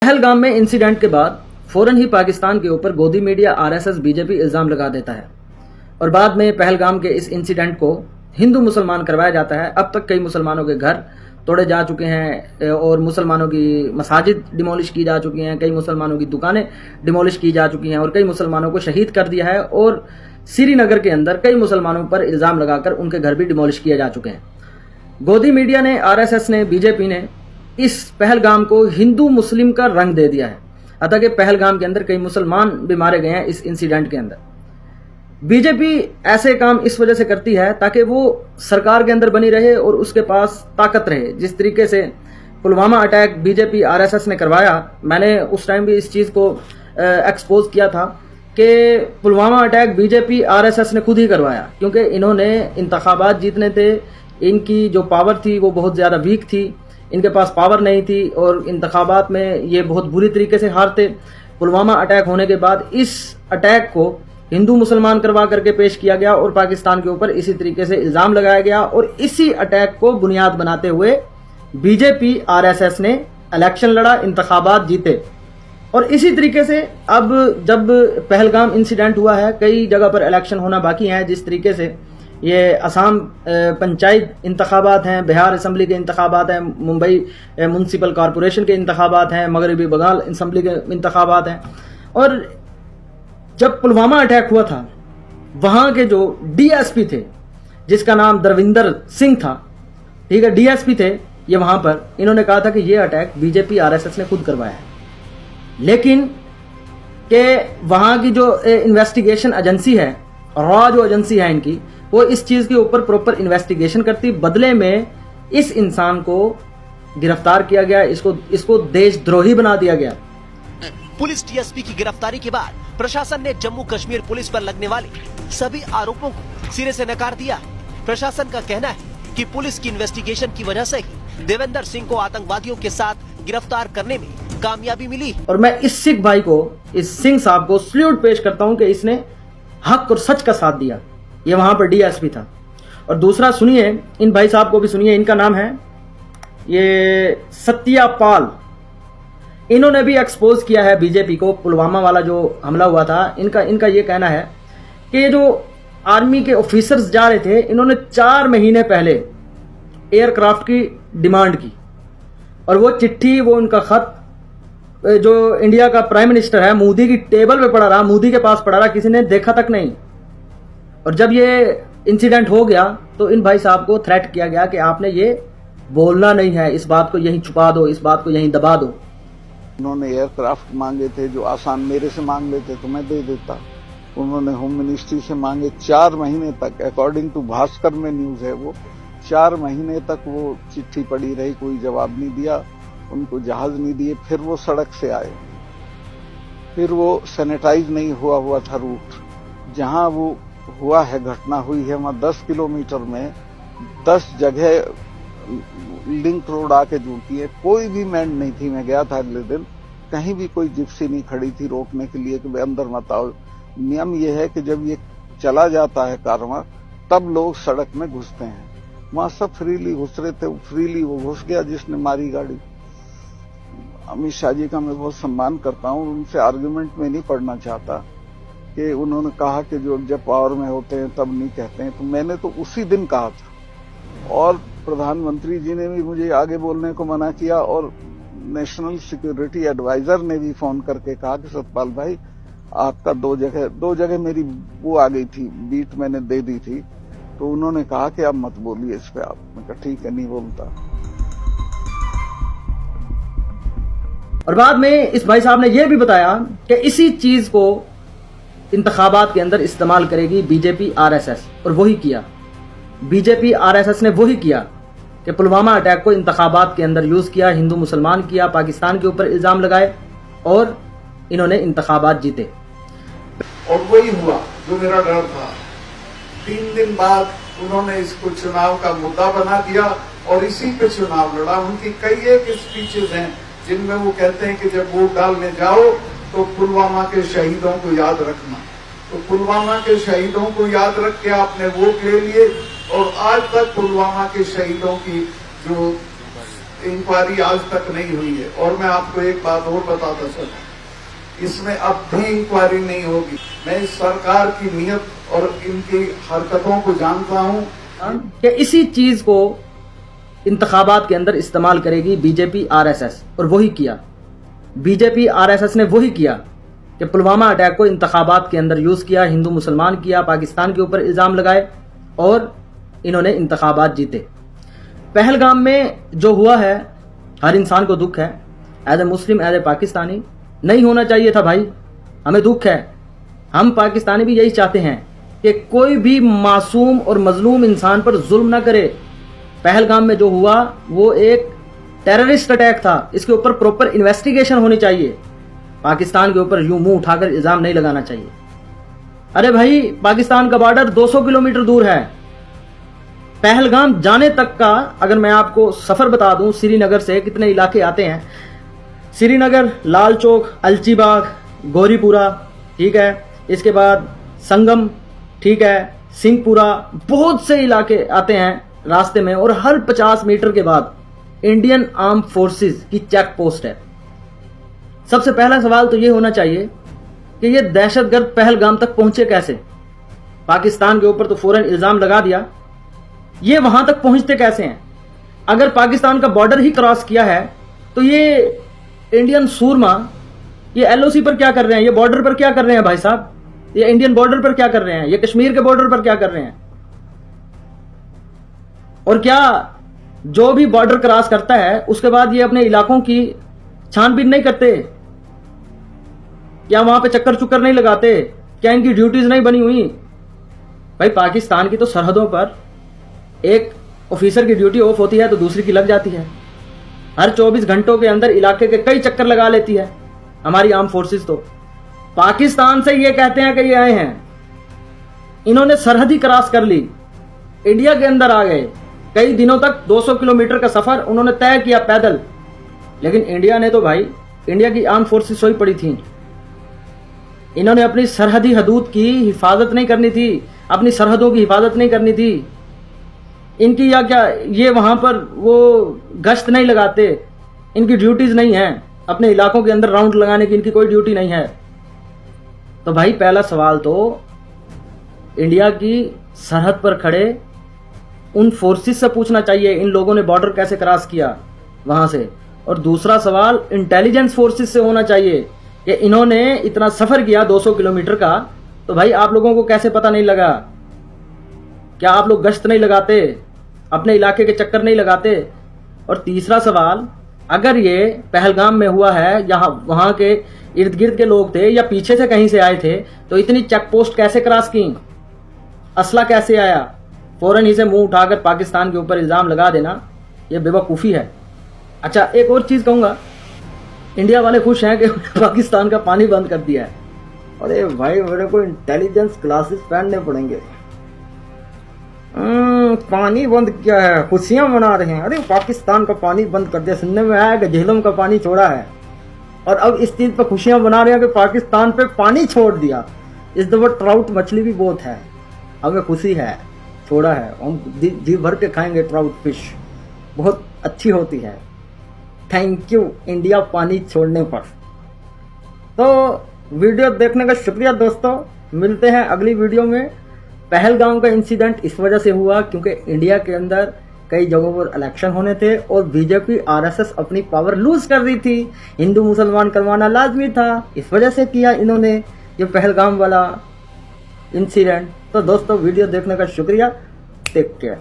पहलगाम में इंसिडेंट के बाद फौरन ही पाकिस्तान के ऊपर गोदी मीडिया आरएसएस बीजेपी इल्जाम लगा देता है और बाद में पहलगाम के इस इंसिडेंट को हिंदू मुसलमान करवाया जाता है। अब तक कई मुसलमानों के घर तोड़े जा चुके हैं और मुसलमानों की मसाजिद डिमोलिश की जा चुकी हैं, कई मुसलमानों की दुकानें डिमोलिश की जा चुकी हैं और कई मुसलमानों को शहीद कर दिया है और श्रीनगर के अंदर कई मुसलमानों पर इल्जाम लगाकर उनके घर भी डिमोलिश किए जा चुके हैं। गोदी मीडिया ने, आरएसएस ने, बीजेपी ने इस पहलगाम को हिंदू मुस्लिम का रंग दे दिया है। अतः कि पहलगाम के अंदर कई मुसलमान भी मारे गए हैं इस इंसिडेंट के अंदर। बीजेपी ऐसे काम इस वजह से करती है ताकि वो सरकार के अंदर बनी रहे और उसके पास ताकत रहे। जिस तरीके से पुलवामा अटैक बीजेपी आरएसएस ने करवाया, मैंने उस टाइम भी इस चीज को एक्सपोज किया था कि पुलवामा अटैक बीजेपी आरएसएस ने खुद ही करवाया, क्योंकि इन्होंने इंतखाबात जीतने थे, इनकी जो पावर थी वो बहुत ज्यादा वीक थी, इनके पास पावर नहीं थी और इंतखाबात में ये बहुत बुरी तरीके से हारते। पुलवामा अटैक होने के बाद इस अटैक को हिंदू मुसलमान करवा करके पेश किया गया और पाकिस्तान के ऊपर इसी तरीके से इल्जाम लगाया गया और इसी अटैक को बुनियाद बनाते हुए बीजेपी आरएसएस ने इलेक्शन लड़ा, इंतखाबात जीते। और इसी तरीके से अब जब पहलगाम इंसिडेंट हुआ है, कई जगह पर इलेक्शन होना बाकी है। जिस तरीके से ये असम पंचायत इंतखाबात हैं, बिहार असम्बली के इंतखाबात हैं, मुंबई म्यूनसिपल कॉरपोरेशन के इंतखाबात हैं, मगरबी बंगाल असम्बली के इंतखाबात हैं। और जब पुलवामा अटैक हुआ था, वहां के जो डीएसपी थे, जिसका नाम दरविंदर सिंह था, ठीक है, डीएसपी थे ये, वहां पर इन्होंने कहा था कि ये अटैक बीजेपी आरएसएस ने खुद करवाया है। लेकिन के वहां की जो इन्वेस्टिगेशन एजेंसी है, रॉ जो एजेंसी है इनकी, वो इस चीज के ऊपर प्रॉपर इन्वेस्टिगेशन करती, बदले में इस इंसान को गिरफ्तार किया गया, इसको देशद्रोही बना दिया गया। पुलिस डीएसपी की गिरफ्तारी के बाद प्रशासन ने जम्मू कश्मीर पुलिस पर लगने वाले सभी आरोपों को सिरे से नकार दिया। प्रशासन का कहना है कि पुलिस की इन्वेस्टिगेशन की वजह से ही देवेंद्र सिंह को आतंकवादियों के साथ गिरफ्तार करने में कामयाबी मिली। और मैं इस सिख भाई को, इस सिंह साहब को सल्यूट पेश करता हूं कि इसने हक और सच का साथ दिया। ये वहां पर डीएसपी था। और दूसरा सुनिए, इन भाई साहब को भी सुनिए, इनका नाम है ये सत्यापाल। इन्होंने भी एक्सपोज किया है बीजेपी को, पुलवामा वाला जो हमला हुआ था। इनका ये कहना है कि ये जो आर्मी के ऑफिसर्स जा रहे थे, इन्होंने 4 महीने पहले एयरक्राफ्ट की डिमांड की और वो चिट्ठी, वो उनका खत जो इंडिया का प्राइम मिनिस्टर है मोदी की टेबल पे पड़ा रहा, मोदी के पास पड़ा रहा, किसी ने देखा तक नहीं। और जब ये इंसिडेंट हो गया तो इन भाई साहब को थ्रेट किया गया कि आपने ये बोलना नहीं है, इस बात को यहीं छुपा दो, इस बात को यहीं दबा दो। उन्होंने एयरक्राफ्ट मांगे थे, जो आसान मेरे से मांग लेते तो मैं दे देता। उन्होंने होम मिनिस्ट्री से मांगे 4 महीने तक, अकॉर्डिंग टू भास्कर में न्यूज है, वो 4 महीने तक वो चिट्ठी पड़ी रही, कोई जवाब नहीं दिया, उनको जहाज नहीं दिए। फिर वो सड़क से आए, फिर वो सैनिटाइज नहीं हुआ था रूट, जहां वो हुआ है, घटना हुई है, वहां 10 किलोमीटर में 10 जगह लिंक रोड आके जुड़ती है। कोई भी मैंड नहीं थी। मैं गया था अगले दिन, कहीं भी कोई जिप्सी नहीं खड़ी थी रोकने के लिए कि अंदर मत आओ। नियम यह है कि जब ये चला जाता है कारवां, तब लोग सड़क में घुसते हैं। वहां सब फ्रीली घुस रहे थे, फ्रीली वो घुस गया जिसने मारी गाड़ी। अमित शाह जी का मैं बहुत सम्मान करता हूं, उनसे आर्गुमेंट में नहीं पढ़ना चाहता कि उन्होंने कहा कि जो जब पावर में होते हैं तब नहीं कहते हैं, तो मैंने तो उसी दिन कहा था। और प्रधानमंत्री जी ने भी मुझे आगे बोलने को मना किया और नेशनल सिक्योरिटी एडवाइजर ने भी फोन करके कहा कि सतपाल भाई, आपका 2 जगह मेरी वो आ गई थी, बीट मैंने दे दी थी, तो उन्होंने कहा कि आप मत बोलिए इस पे। आप, मैं कहा ठीक है, नहीं बोलता। और बाद में इस भाई साहब ने यह भी बताया कि इसी चीज को इंतखाबात के अंदर इस्तेमाल करेगी बीजेपी आरएसएस, और वही किया। बीजेपी आरएसएस ने वही किया कि पुलवामा अटैक को इंतखाबात के अंदर यूज किया, हिंदू मुसलमान किया, पाकिस्तान के ऊपर इल्जाम लगाए और इन्होंने इंतखाबात जीते। और वही हुआ जो मेरा डर था। 3 दिन बाद उन्होंने इसको चुनाव का मुद्दा बना दिया और इसी पे चुनाव लड़ा। उनकी कई एक स्पीचेस हैं जिनमें वो कहते हैं कि जब वोट डालने जाओ तो पुलवामा के शहीदों को याद रखना। तो पुलवामा के शहीदों को याद रख के आपने वोट ले लिए और आज तक पुलवामा के शहीदों की जो इंक्वायरी आज तक नहीं हुई है। और मैं आपको एक बात और बताता चलूं, इसमें अब भी इंक्वायरी नहीं होगी। मैं इस सरकार की नीयत और इनकी हरकतों को जानता हूं कि इसी चीज को इंतखाबात के अंदर इस्तेमाल करेगी बीजेपी आरएसएस, और वही किया। बीजेपी आरएसएस ने वही किया कि पुलवामा अटैक को इंतखाबात के अंदर यूज किया, हिंदू मुसलमान किया, पाकिस्तान के ऊपर इल्जाम लगाए और इन्होंने इंतखाबात जीते। पहलगाम में जो हुआ है हर इंसान को दुख है, as a Muslim, as a Pakistani. नहीं होना चाहिए था भाई, हमें दुख है। हम पाकिस्तानी भी यही चाहते हैं कि कोई भी मासूम और मजलूम इंसान पर जुल्म ना करे। पहलगाम में जो हुआ वो एक टेररिस्ट अटैक था, इसके ऊपर प्रॉपर इन्वेस्टिगेशन होनी चाहिए। पाकिस्तान के ऊपर यूं मुंह उठाकर इल्जाम नहीं लगाना चाहिए। अरे भाई, पाकिस्तान का बॉर्डर 200 किलोमीटर दूर है। पहलगाम जाने तक का अगर मैं आपको सफर बता दूं, श्रीनगर से कितने इलाके आते हैं। श्रीनगर, लाल चौक, अलचीबाग, गौरीपुरा, ठीक है, इसके बाद संगम, ठीक है, सिंहपुरा, बहुत से इलाके आते हैं रास्ते में। और हर 50 मीटर के बाद इंडियन आर्म फोर्सेस की चेक पोस्ट है। सबसे पहला सवाल तो ये होना चाहिए कि ये दहशतगर्द पहलगाम तक पहुंचे कैसे। पाकिस्तान के ऊपर तो फौरन इल्जाम लगा दिया, ये वहां तक पहुंचते कैसे हैं। अगर पाकिस्तान का बॉर्डर ही क्रॉस किया है तो ये इंडियन सूरमा ये एलओसी पर क्या कर रहे हैं, ये बॉर्डर पर क्या कर रहे हैं भाई साहब, ये इंडियन बॉर्डर पर क्या कर रहे हैं, ये कश्मीर के बॉर्डर पर क्या कर रहे हैं। और क्या जो भी बॉर्डर क्रॉस करता है उसके बाद ये अपने इलाकों की छानबीन नहीं करते? क्या वहां पे चक्कर चुक्कर नहीं लगाते? क्या इनकी ड्यूटीज नहीं बनी हुई? भाई, पाकिस्तान की तो सरहदों पर एक ऑफिसर की ड्यूटी ऑफ होती है तो दूसरी की लग जाती है। हर 24 घंटों के अंदर इलाके के कई चक्कर लगा लेती है हमारी आर्म फोर्सेस। तो पाकिस्तान से ये कहते हैं कि ये आए हैं, इन्होंने सरहद ही क्रॉस कर ली, इंडिया के अंदर आ गए। कई दिनों तक 200 किलोमीटर का सफर उन्होंने तय किया पैदल। लेकिन इंडिया ने तो भाई, इंडिया की आर्म फोर्सेस सोई पड़ी थी। इन्होंने अपनी सरहदी हदूद की हिफाजत नहीं करनी थी, अपनी सरहदों की हिफाजत नहीं करनी थी इनकी। या क्या ये वहां पर वो गश्त नहीं लगाते? इनकी ड्यूटीज नहीं है, अपने इलाकों के अंदर राउंड लगाने की इनकी कोई ड्यूटी नहीं है। तो भाई, पहला सवाल तो इंडिया की सरहद पर खड़े उन फोर्सेस से पूछना चाहिए, इन लोगों ने बॉर्डर कैसे क्रॉस किया वहां से। और दूसरा सवाल इंटेलिजेंस फोर्सेस से होना चाहिए कि इन्होंने इतना सफर किया 200 किलोमीटर का, तो भाई आप लोगों को कैसे पता नहीं लगा? क्या आप लोग गश्त नहीं लगाते, अपने इलाके के चक्कर नहीं लगाते? और तीसरा सवाल, अगर ये पहलगाम में हुआ है, यहाँ वहां के इर्द गिर्द के लोग थे या पीछे से कहीं से आए थे, तो इतनी चेक पोस्ट कैसे क्रॉस की? असला कैसे आया? फौरन ही से मुंह उठाकर पाकिस्तान के ऊपर इल्जाम लगा देना, यह बेवकूफ़ी है। अच्छा, एक और चीज़ कहूँगा, इंडिया वाले खुश हैं कि पाकिस्तान का पानी बंद कर दिया है। अरे भाई, मेरे को इंटेलिजेंस क्लासेस पढ़ने पड़ेंगे। पानी बंद किया है, खुशियां मना रहे हैं। अरे पाकिस्तान का पानी बंद कर दिया, सुनने में आया कि झेलम का पानी छोड़ा है, और अब इस चीज पर खुशियां मना रहे हैं कि पाकिस्तान पे पानी छोड़ दिया। इस दफा ट्राउट मछली भी बहुत है, हमें खुशी है, छोड़ा है, हम जी भर के खाएंगे। ट्राउट फिश बहुत अच्छी होती है। थैंक यू इंडिया पानी छोड़ने पर। तो वीडियो देखने का शुक्रिया दोस्तों, मिलते हैं अगली वीडियो में। पहलगाम का इंसिडेंट इस वजह से हुआ क्योंकि इंडिया के अंदर कई जगहों पर इलेक्शन होने थे और बीजेपी आरएसएस अपनी पावर लूज कर रही थी, हिंदू मुसलमान करवाना लाजमी था, इस वजह से किया इन्होंने ये पहलगाम वाला इंसिडेंट। तो दोस्तों, वीडियो देखने का शुक्रिया, टेक केयर।